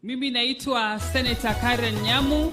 Mimi naitwa Senator Karen Nyamu.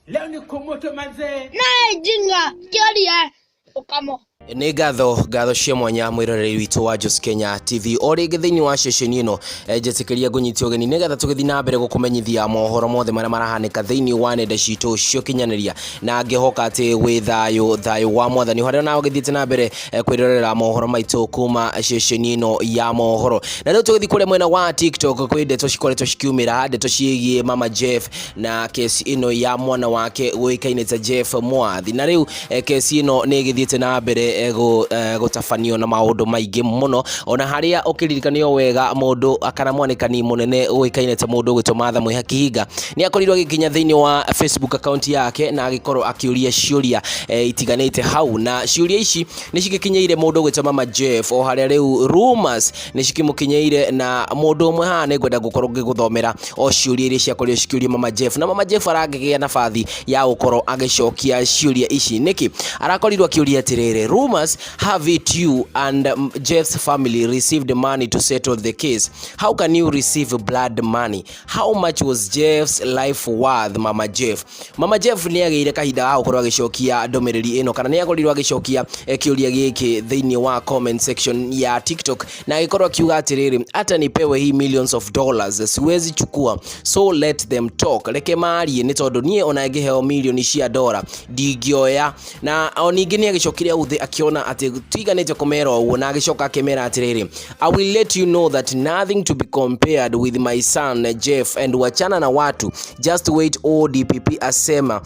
Leo ni kumoto manze. Na jinga kiaria ukamo. Nĩ ngatho cia mwanya mwĩroreri witũ wa Jos Kenya TV ori gĩthĩinĩ wa ceceni ĩno njĩtĩkĩria ngũnyitio ũgeni nĩgetha tũgĩthiĩ na mbere gũkũmenyithia mohoro mothe marĩa marahanĩka thĩinĩ wa nenda citũ cio kinyanĩria na ngĩhoka atĩ wĩ thayũ wa mwathani harĩa nawe gĩthiĩte na mbere kwĩrorera mohoro maitũ kuma ceceni ĩno ya mohoro. Na rĩu tũgĩthiĩ kũrĩa mwena wa TikTok kwĩ ndeto cikoretwo cikiumĩra, ndeto ciĩgiĩ Mama Jeff na kesi ĩno ya mwana wake ũĩkaine ta Jeff Mwathi. Na rĩu kesi ĩno nĩ ĩgĩthiĩte na mbere gũtabanio na maũndũ maingĩ mũno, ona harĩa ũkĩririkanio wega mũndũ akana mwanĩkani mũnene ũĩkaine ta mũndũ ũgwĩtwo Martha Mũihakihinga nĩ akorirwo agĩkinya thĩinĩ wa Facebook account yake na agĩkorwo akĩũria ciũria itiganĩte hau, na ciũria ici nĩ cigĩkinyĩire mũndũ ũgwĩtwo Mama Jeff, o harĩa rĩu rumors nĩ cikĩmũkinyĩire na mũndũ ũmwe haha nĩ ngwenda gũkorwo ngĩgũthomera o ciũria iria ciakorirwo cikĩũria Mama Jeff, na Mama Jeff aragĩgĩa nabathi ya gũkorwo agĩcokia ciũria ici. Nĩkĩ arakorirwo akĩũria atĩrĩrĩ, rumors have it you and Jeff's family received money to settle the case. How can you receive blood money? How much was Jeff's life worth, Mama Jeff? Mama Jeff nĩ agĩire kahinda ga gũkorwo agĩcokia ndũmĩrĩri ĩno, kana nĩ akorirwo agĩcokia kĩũria gĩkĩ thĩinĩ wa comment section ya TikTok, na agĩkorwo akiuga atĩrĩrĩ, hata nipewe hii millions of dollars siwezi chukua, so let them talk. Reke maarie nĩ tondũ niĩ ona ngĩheo milioni cia dola ndingĩoya. Na ningĩ nĩ agĩcokire uthe akiona ati tiganĩte kũmera ũguo, na agĩcoka akĩmera atĩrĩrĩ, I will let you know that nothing to be compared with my son Jeff, and wachana na watu, just wait ODPP asema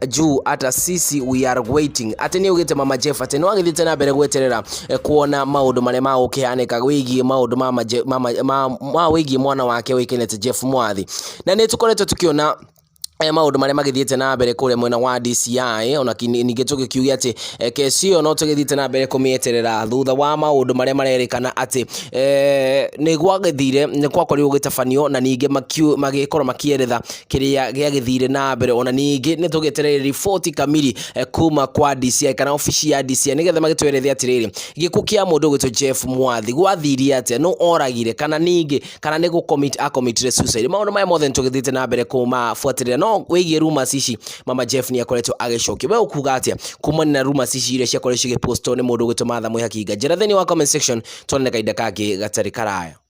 juu hata sisi we are waiting. Ati nĩ ugĩte Mama Jeff ati no agĩthiĩte na mbere gweterera kuona maũndũ marĩa magũkĩhanĩka wĩgiĩ maũndũ wĩgiĩ mwana wake ũĩkaine ta Jeff Mwathi. Na nĩ tũkoretwo tũkĩona maũndũ marĩa magĩthiĩte na mbere kũrĩa mwena wa DCI, ona ningĩ tũgĩkiugia atĩ kesi ĩyo no tũgĩthiĩte na mbere kũmĩeterera thutha wa maũndũ marĩa marerĩkana atĩ nĩ gwagĩthire nĩ gwakorirwo gĩtabanio, na ningĩ magĩkorwo makĩeretha kĩrĩa gĩagĩthire na mbere, ona ningĩ nĩ tũgĩetereire riboti kamili kuma kwa DCI kana ofici ya DCI nĩgetha magĩtwerethe atĩrĩrĩ, gĩkuũ kĩa mũndũ ũgwĩtwo Jeff Mwathi gwathirie atĩa, no oragire kana ningĩ kana nĩ gũcommit suicide. Maũndũ maya mothe nĩ tũgĩthiĩte na mbere kumabuatĩrĩra, no wĩgiĩ rumors ici Mama Jeff nĩ akoretwo agĩcokia. We ũkuga atĩa kumana na rumors ici iria ciakoretwo cigĩpostwo nĩ mũndũ ũgwĩtwo Martha Mũihakihinga? Njĩra thĩinĩ wa comment section tuone kahinda kangĩ gatarĩ karaya.